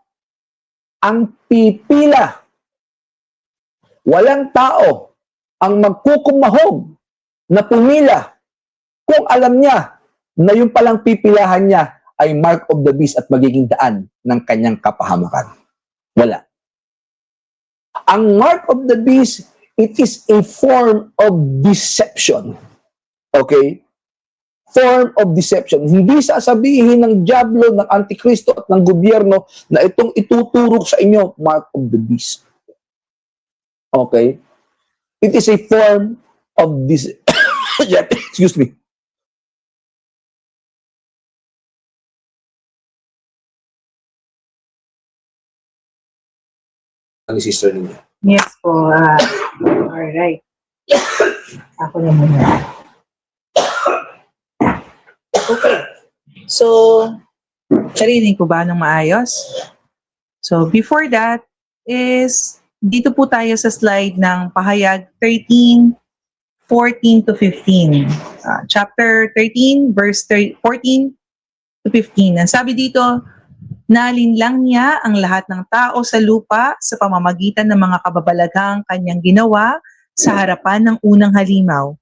ang pipila. Walang tao ang magkukumahog na pumila kung alam niya na yung palang pipilahan niya ay mark of the beast at magiging daan ng kanyang kapahamakan. Wala. Ang mark of the beast, it is a form of deception. Okay? Form of deception. Hindi sasabihin ng diablo, ng antikristo at ng gobyerno na itong ituturo sa inyo, mark of the beast. Okay? It is a form of deception. Excuse me. Ang sister ninyo. Yes po. Alright. Ako na muna. Okay. So, narinig ko ba ng maayos? So, before that is, dito po tayo sa slide ng pahayag 13, 14 to 15. Chapter 13, verse 14 to 15. Ang sabi dito, nalinlang niya ang lahat ng tao sa lupa sa pamamagitan ng mga kababalaghang kanyang ginawa sa harapan ng unang halimaw.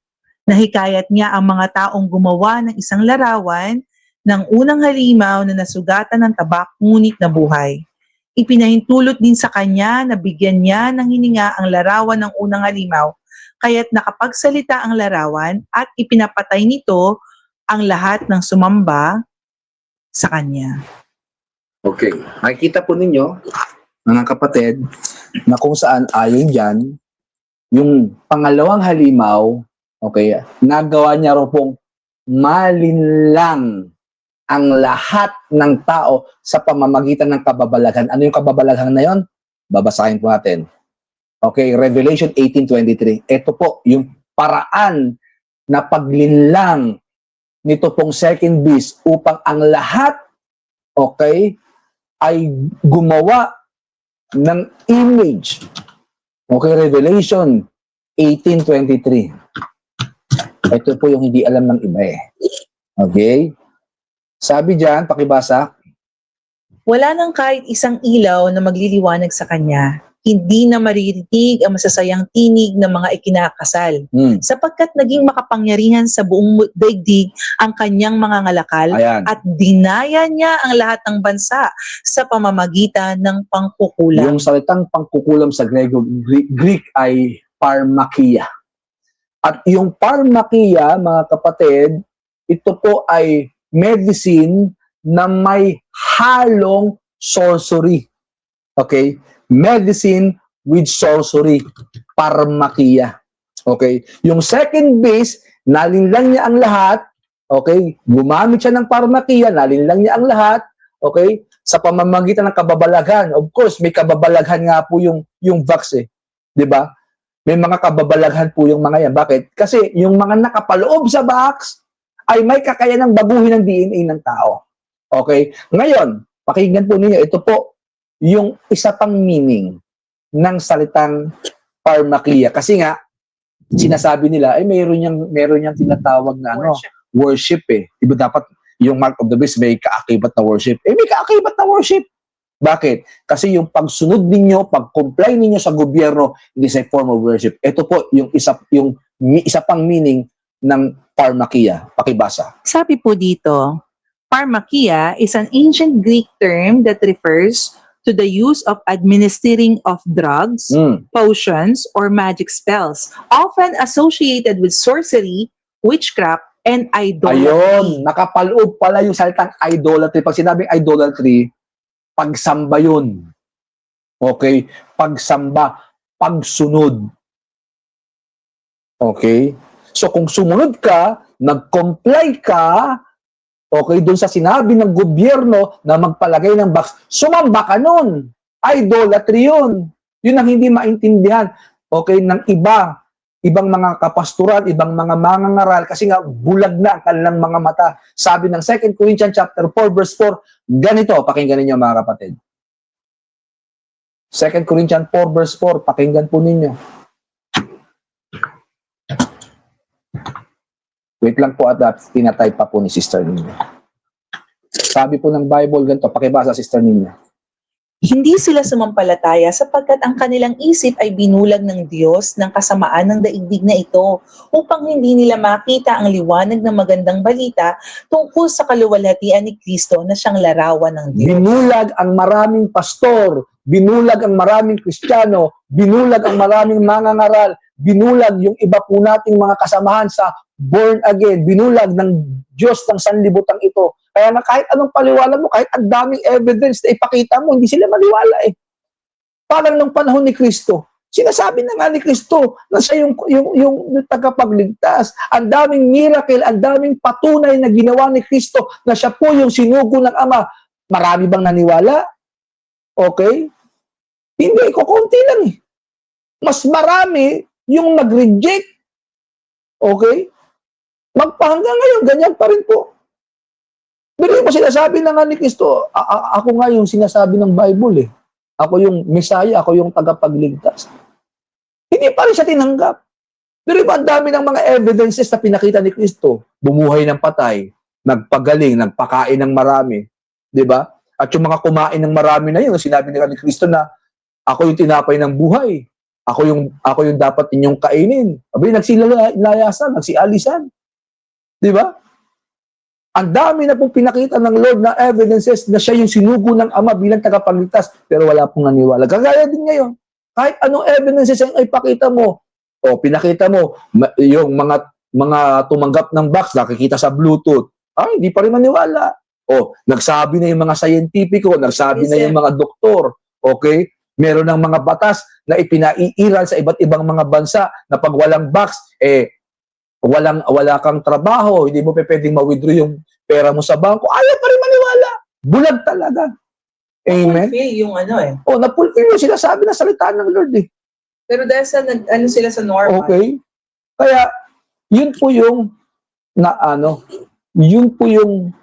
Nahikayat niya ang mga taong gumawa ng isang larawan ng unang halimaw na nasugatan ng tabak ngunit nabuhay. Ipinahintulot din sa kanya na bigyan niya ng hininga ang larawan ng unang halimaw, kaya't nakapagsalita ang larawan at ipinapatay nito ang lahat ng sumamba sa kanya. Okay. Makikita po ninyo, mga kapatid, na kung saan ayon dyan, yung pangalawang halimaw, okay, nagawa niya ro pong malinlang ang lahat ng tao sa pamamagitan ng kababalaghan. Ano yung kababalaghan na yon? Babasahin po natin. Okay, Revelation 18:23. Ito po yung paraan na paglinlang nito pong second beast upang ang lahat, okay, ay gumawa ng image. Okay, Revelation 18:23. Ito po yung hindi alam ng iba eh. Okay? Sabi diyan, pakibasa. Wala nang kahit isang ilaw na magliliwanag sa kanya. Hindi na maririnig ang masasayang tinig ng mga ikinakasal. Sapagkat naging makapangyarihan sa buong daigdig ang kanyang mga ngalakal Ayan. at dinaya niya ang lahat ng bansa sa pamamagitan ng pangkukulam. Yung salitang pangkukulam sa Greek ay parmakia. At yung parmakia, mga kapatid, ito po ay medicine na may halong sorcery. Okay? Medicine with sorcery. Parmakia. Okay? Yung second beast, nalinlang niya ang lahat. Okay? Gumamit siya ng parmakia, nalinlang niya ang lahat. Okay? Sa pamamagitan ng kababalaghan. Of course, may kababalaghan nga po yung vax eh. 'Di ba? May mga kababalaghan po yung mga yan. Bakit? Kasi yung mga nakapaloob sa box ay may kakayanang baguhin ang DNA ng tao. Okay? Ngayon, pakinggan po ninyo, ito po yung isa pang meaning ng salitang parmakia. Kasi nga, sinasabi nila, ay meron niyang tinatawag na worship eh. Diba dapat yung mark of the beast may kaakibat na worship? Eh, may kaakibat na worship. Bakit? Kasi yung pagsunod ninyo, pag-comply ninyo sa gobyerno, it is a form of worship. Ito po yung isa pang meaning ng parmakia. Pakibasa. Sabi po dito, Pharmakia is an ancient Greek term that refers to the use of administering of drugs, potions, or magic spells, often associated with sorcery, witchcraft, and idolatry. Ayun, nakapaloob pala yung salitang idolatry. Pag sinabing idolatry, pagsamba yun. Okay? Pagsamba, pagsunod. Okay? So kung sumunod ka, nag-comply ka, okay, doon sa sinabi ng gobyerno na magpalagay ng box, sumamba ka nun. Idolatry yun. Yun ang hindi maintindihan. Okay, ng ibang mga kapasturan, ibang mga mangangaral, kasi nga bulag na ang kanilang mga mata. Sabi ng 2 Corinthians chapter 4, verse 4, ganito, pakinggan ninyo mga kapatid. 2 Corinthians 4, verse 4, pakinggan po ninyo. Wait lang po at tinatype pa po ni Sister ninyo. Sabi po ng Bible, ganito, pakibasa Sister ninyo. Hindi sila sumampalataya sapagkat ang kanilang isip ay binulag ng Diyos ng kasamaan ng daigdig na ito upang hindi nila makita ang liwanag ng magandang balita tungkol sa kaluwalhatian ni Kristo na siyang larawan ng Diyos. Binulag ang maraming pastor, binulag ang maraming Kristiyano, binulag ang maraming mangangaral, binulag yung iba po nating mga kasamahan sa born again, binulag ng Diyos ng sanlibutan ito. Kaya na kahit anong paliwanag mo, kahit ang daming evidence na ipakita mo, hindi sila maniwala eh. Parang nung panahon ni Kristo, sinasabi na nga ni Kristo na siya yung tagapagligtas. Ang daming miracle, ang daming patunay na ginawa ni Kristo na siya po yung sinugo ng Ama. Marami bang naniwala? Okay? Hindi, kukunti lang eh. Mas marami yung nag-reject. Okay? Magpahanggang ngayon, ganyan pa rin po. Pero yung sinasabi na nga ni Kristo, ako nga yung sinasabi ng Bible eh. Ako yung Messiah, ako yung tagapagligtas. Hindi pa rin siya tinanggap. Pero ang dami ng mga evidences na pinakita ni Kristo. Bumuhay ng patay, nagpagaling, nagpakain ng marami. Diba? At yung mga kumain ng marami na yun, sinabi ni Kristo na ako yung tinapay ng buhay. Ako yung dapat inyong kainin. Abay, nagsilayasan, nagsialisan. Diba? Ang dami na pong pinakita ng Lord na evidences na siya yung sinugo ng Ama bilang tagapagligtas, pero wala pong naniwala. Kagaya din ngayon, kahit anong evidences ang ipakita mo, o pinakita mo, yung mga tumanggap ng box, nakikita sa Bluetooth, hindi pa rin maniwala. O, nagsabi na yung mga scientifico, nagsabi na yung mga doktor, okay? Meron ng mga batas na ipinaiiral sa iba't ibang mga bansa na pag walang box, wala kang trabaho, hindi mo pwedeng ma-withdraw yung pera mo sa bangko, ayaw pa rin maniwala. Bulag talaga. Amen? Fulfill yung Na-fulfill yung sinasabi na salita ng Lord eh. Pero dahil sa sila sa normal. Okay? Kaya, yun po yung Yun po yung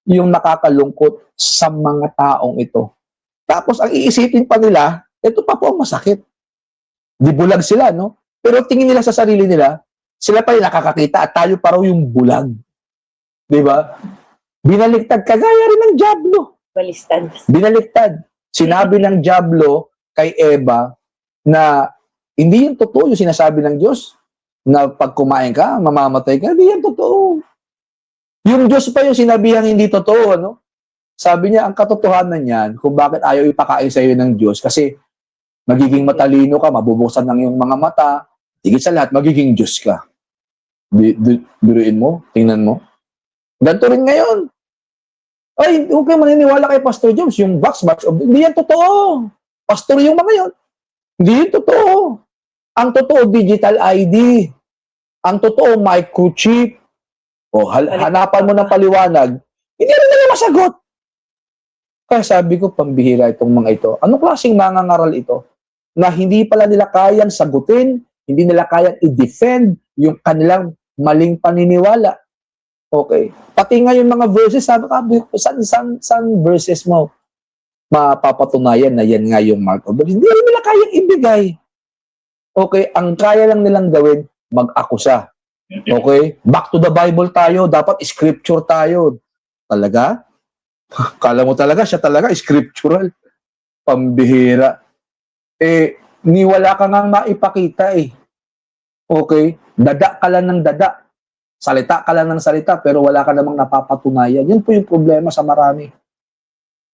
nakakalungkot sa mga taong ito. Tapos ang iisipin pa nila, ito pa po ang masakit. Di bulag sila, no? Pero tingin nila sa sarili nila, sila pa yung nakakakita at tayo pa raw yung bulag. Di ba? Binaliktad, kagaya rin ng Diablo. Balistad. Binaliktad. Sinabi ng Diablo kay Eva na hindi yung totoo yung sinasabi ng Diyos na pag kumain ka, mamamatay ka. Hindi yan totoo. Yung Diyos pa yung sinabihan hindi totoo, no? Sabi niya, ang katotohanan niyan, kung bakit ayaw ipakain sa iyo ng Diyos, kasi magiging matalino ka, mabubuksan ng iyong mga mata, higit sa lahat, magiging Diyos ka. Biruin mo, tingnan mo. Ganito rin ngayon. Ay, huwag kayo maniniwala kay Pastor Jones, yung batch of... Hindi yan totoo. Pastor yung mga yun. Hindi yan totoo. Ang totoo, digital ID. Ang totoo, microchip. O, hanapan mo ng paliwanag. Hindi rin nila masagot. Kaya sabi ko, pambihira itong mga ito. Anong klaseng mangangaral ito? Na hindi pala nila kayang sagutin, hindi nila kayang i-defend yung kanilang maling paniniwala. Okay. Pati nga yung mga verses, sabi ka, saan verses mo mapapatunayan na yan nga yung mark of the beast? Hindi rin nila kayang ibigay. Okay. Ang kaya lang nilang gawin, mag-akusa. Okay. Back to the Bible tayo. Dapat scripture tayo. Talaga? Kala mo talaga, siya talaga scriptural. Pambihira. Ni wala ka nga maipakita eh. Okay? Dada ka lang ng dada. Salita ka lang ng salita, pero wala ka namang napapatunayan. Yan po yung problema sa marami.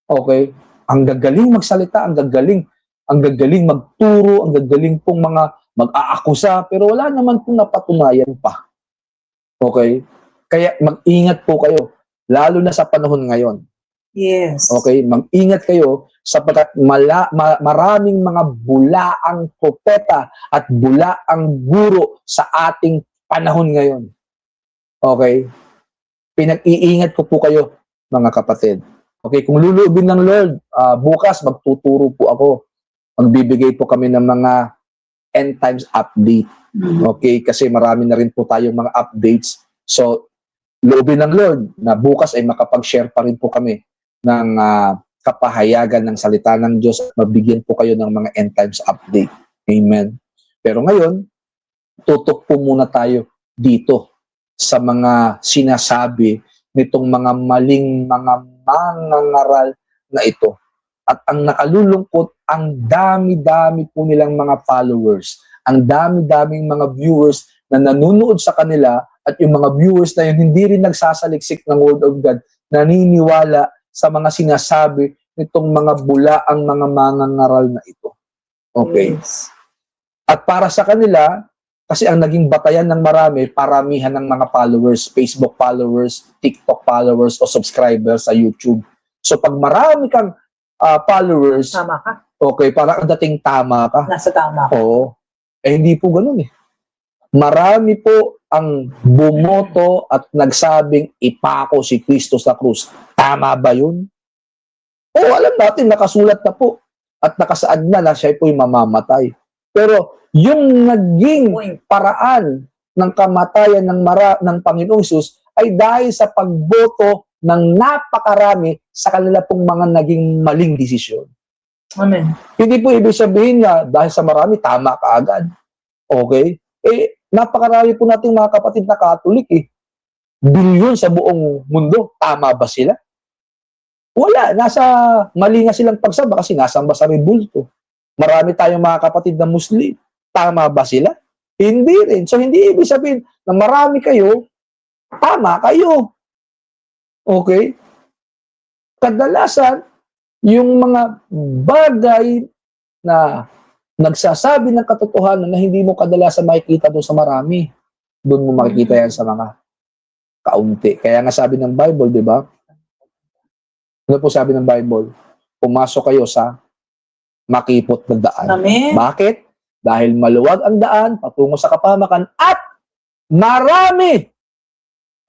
Okay? Ang gagaling magsalita, ang gagaling magturo, ang gagaling pong mga mag-aakusa, pero wala naman pong napatunayan pa. Okay? Kaya mag-ingat po kayo, lalo na sa panahon ngayon. Yes. Okay? Mag-ingat kayo sapagkat maraming mga bulaang propeta at bulaang guro sa ating panahon ngayon. Okay? Pinag-iingat ko po kayo, mga kapatid. Okay? Kung luluubin ng Lord, bukas magtuturo po ako. Magbibigay po kami ng mga end times update. Okay? Kasi marami na rin po tayong mga updates. So, loobin ng Lord na bukas ay makapag-share pa rin po kami ng kapahayagan ng salita ng Diyos at mabigyan po kayo ng mga end times update. Amen. Pero ngayon, tutok po muna tayo dito sa mga sinasabi nitong mga maling mga mangangaral na ito. At ang nakalulungkot, ang dami-dami po nilang mga followers, ang dami-daming mga viewers na nanonood sa kanila at yung mga viewers na yun hindi rin nagsasaliksik ng Word of God, naniniwala sa mga sinasabi nitong mga bulaang mga mangangaral na ito. Okay? Yes. At para sa kanila, kasi ang naging batayan ng marami, paramihan ng mga followers, Facebook followers, TikTok followers, o subscribers sa YouTube. So pag marami kang followers, Tama ka. okay, parang ang dating tama ka. Nasa tama ka. Oo. Hindi po ganun eh. Marami po ang bumoto at nagsabing ipako si Kristo sa krus. Tama ba yun? Oo, alam natin, nakasulat na po. At nakasaad na siya po yung mamamatay. Pero yung naging paraan ng kamatayan ng Panginoong Hesus ay dahil sa pagboto ng napakarami sa kanila pong mga naging maling desisyon. Amen. Hindi po ibig sabihin na dahil sa marami, tama ka agad. Okay? Napakarami po nating mga kapatid na Katolik eh. Bilyon sa buong mundo. Tama ba sila? Wala. Nasa mali nga silang pagsamba kasi nasamba sa rebulto. Marami tayong mga kapatid na Muslim. Tama ba sila? Hindi rin. So, hindi ibig sabihin na marami kayo, tama kayo. Okay? Kadalasan, yung mga bagay na nagsasabi ng katotohanan na hindi mo kadalasan makikita doon sa marami, doon mo makikita yan sa mga kaunti. Kaya nga sabi ng Bible, di ba? Ano po sabi ng Bible? Pumasok kayo sa makipot na daan. Amen. Bakit? Dahil maluwag ang daan patungo sa kapahamakan at marami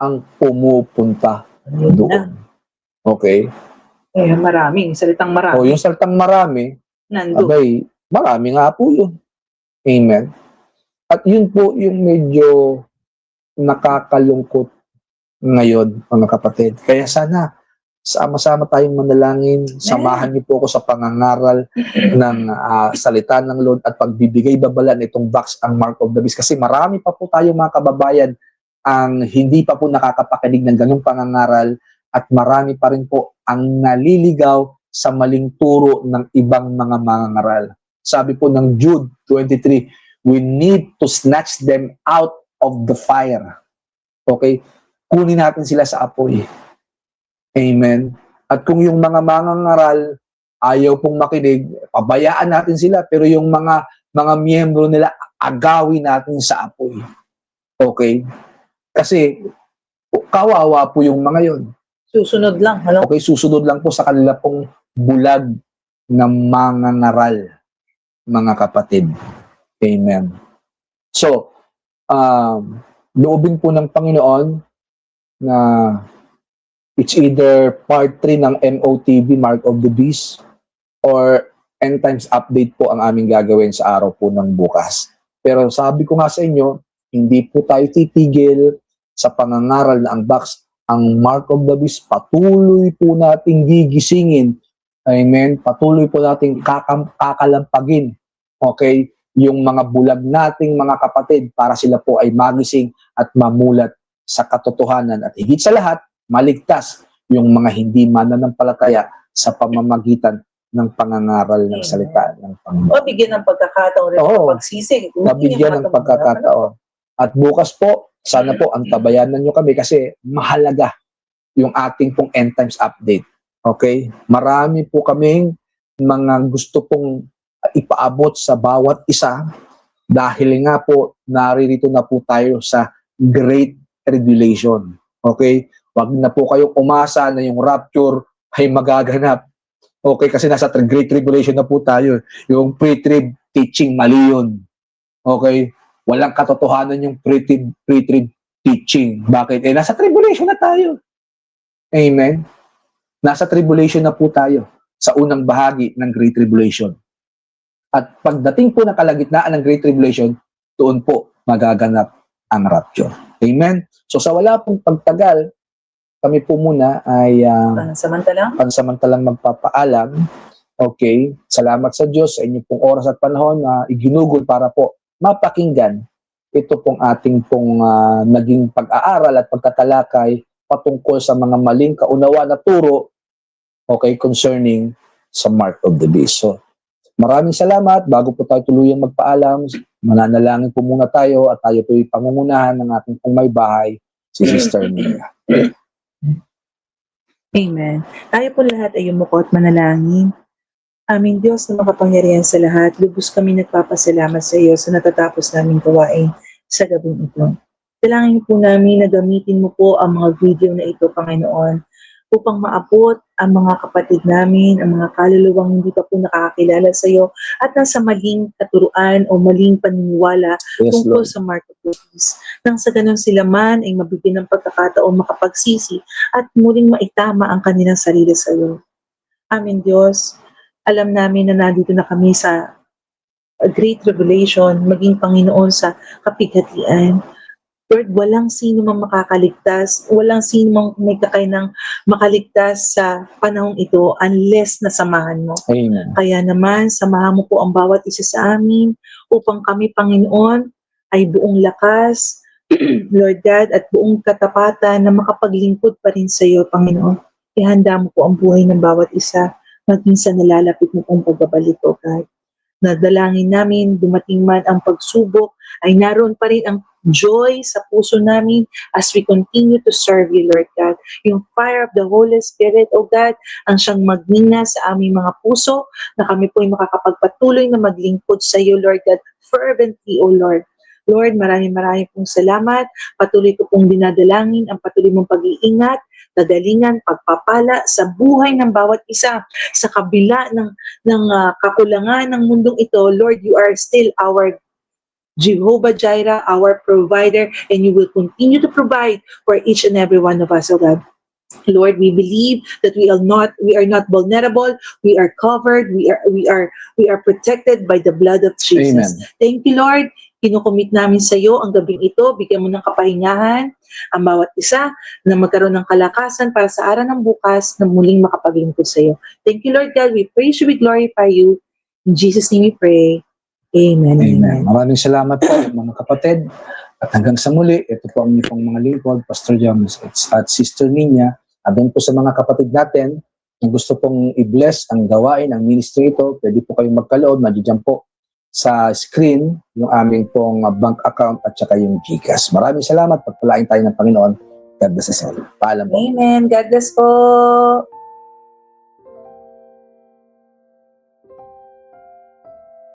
ang pumupunta doon. Okay? Maraming. Salitang marami. O yung salitang marami, Nandun. abay, marami nga po yun. Amen. At yun po yung medyo nakakalungkot ngayon, mga kapatid. Kaya sana, sama-sama tayong manalangin, samahan niyo po ako sa pangangaral ng salita ng Lord at pagbibigay babala nitong box ang Mark of the Beast. Kasi marami pa po tayong mga kababayan ang hindi pa po nakakapakinig ng ganung pangangaral at marami pa rin po ang naliligaw sa maling turo ng ibang mga mangangaral. Sabi po ng Jude 23, we need to snatch them out of the fire. Okay? Kunin natin sila sa apoy. Amen. At kung yung mga mangangaral ayaw pong makinig, pabayaan natin sila. Pero yung mga miyembro nila, agawin natin sa apoy. Okay? Kasi kawawa po yung mga yon. Susunod lang. Hello? Okay, susunod lang po sa kanila pong bulag na mangangaral, mga kapatid. Amen. So, loobin po ng Panginoon na it's either part 3 ng MOTV, Mark of the Beast, or End Times Update po ang aming gagawin sa araw po ng bukas. Pero sabi ko nga sa inyo, hindi po tayo titigil sa pangangaral na ang box, ang Mark of the Beast, patuloy po nating gigisingin. Amen? Patuloy po nating kakalampagin. Okay? Yung mga bulag nating mga kapatid para sila po ay magising at mamulat sa katotohanan. At higit sa lahat, maligtas yung mga hindi mananampalataya sa pamamagitan ng pangangaral ng salita ng Panginoon. O, bigyan ng pagkakataon rin Oo. pagsisig. Nabigyan ng pagkakataon. At bukas po, sana po antabayanan nyo kami kasi mahalaga yung ating pong End Times Update. Okay? Marami po kaming mga gusto pong ipaabot sa bawat isa dahil nga po naririto na po tayo sa Great Tribulation. Okay? Wag na po kayong umasa na yung rapture ay magaganap. Okay? Kasi nasa Great Tribulation na po tayo. Yung pre-trib teaching, mali yun. Okay? Walang katotohanan yung pre-trib teaching. Bakit? Nasa tribulation na tayo. Amen? Nasa tribulation na po tayo sa unang bahagi ng Great Tribulation. At pagdating po ng kalagitnaan ng Great Tribulation, doon po magaganap ang rapture. Amen? So sa wala pong pagtagal, kami po muna ay pansamantalang magpapaalam. Okay? Salamat sa Diyos sa inyong pong oras at panahon na iginugol para po mapakinggan ito pong ating pong naging pag-aaral at pagtatalakay patungkol sa mga maling kaunawa na turo, okay, concerning sa Mark of the Beast. So, maraming salamat. Bago po tayo tuluyang magpaalam, mananalangin po muna tayo at tayo po ipangungunahan ng ating pong may bahay, si Sister Mia. Amen. Tayo po lahat ay yumuko at manalangin. Aming Diyos na makapangyarihan sa lahat, lubos kami nagpapasalamat sa iyo sa natatapos naming gawain sa gabing ito. Dalangin po namin na gamitin mo po ang mga video na ito, Panginoon, upang maabot ang mga kapatid namin, ang mga kaluluwang hindi pa po nakakakilala sa iyo at nasa maling katuruan o maling paniniwala tungkol sa Mark of the Beast. Nang sa ganun sila man ay mabigyan ng pagkakataon makapagsisi at muling maitama ang kanilang sarili sa iyo. Aming Diyos, alam namin na nandito na kami sa Great Revelation, maging Panginoon sa kapighatian. Lord, walang sino mang makakaligtas, walang sino mang may kakayanang makaligtas sa panahong ito unless nasamahan mo. Amen. Kaya naman, samahan mo po ang bawat isa sa amin upang kami, Panginoon, ay buong lakas, Lord God, at buong katapatan na makapaglingkod pa rin sa iyo, Panginoon. Ihanda mo po ang buhay ng bawat isa maging sa nalalapit mo pong pagbabalik, O God. Nadalangin namin, dumating man ang pagsubok, ay naroon pa rin ang joy sa puso namin as we continue to serve you, Lord God. Yung fire of the Holy Spirit, O God, ang siyang magmina sa aming mga puso na kami po ay makakapagpatuloy na maglingkod sa iyo, Lord God, fervently, O Lord. Lord, maraming pong salamat. Patuloy ko pong dinadalangin ang patuloy mong pag-iingat, kagalingan, pagpapala sa buhay ng bawat isa. Sa kabila ng kakulangan ng mundong ito, Lord, you are still our Jehovah Jireh, our provider, and you will continue to provide for each and every one of us, O God. Lord, we believe that we are not vulnerable. We are covered. We are protected by the blood of Jesus. Amen. Thank you, Lord. Kinukumit namin sa iyo ang gabing ito. Bigyan mo ng kapahingahan ang bawat isa na magkaroon ng kalakasan para sa araw ng bukas na muling makapaglingkod sa iyo. Thank you, Lord God. We praise you, we glorify you. In Jesus' name we pray. Amen. Amen. Maraming salamat po mga kapatid. At hanggang sa muli, ito po ang inyong mga lingkod, Pastor James at Sister Nina. At doon po sa mga kapatid natin, kung gusto pong i-bless ang gawain, ang ministry ito, pwede po kayong magkaloob, nandiyan po sa screen, yung aming pong bank account at saka yung GCash. Maraming salamat, pagpalain tayo ng Panginoon. God bless us all. Paalam po. Amen. God bless po.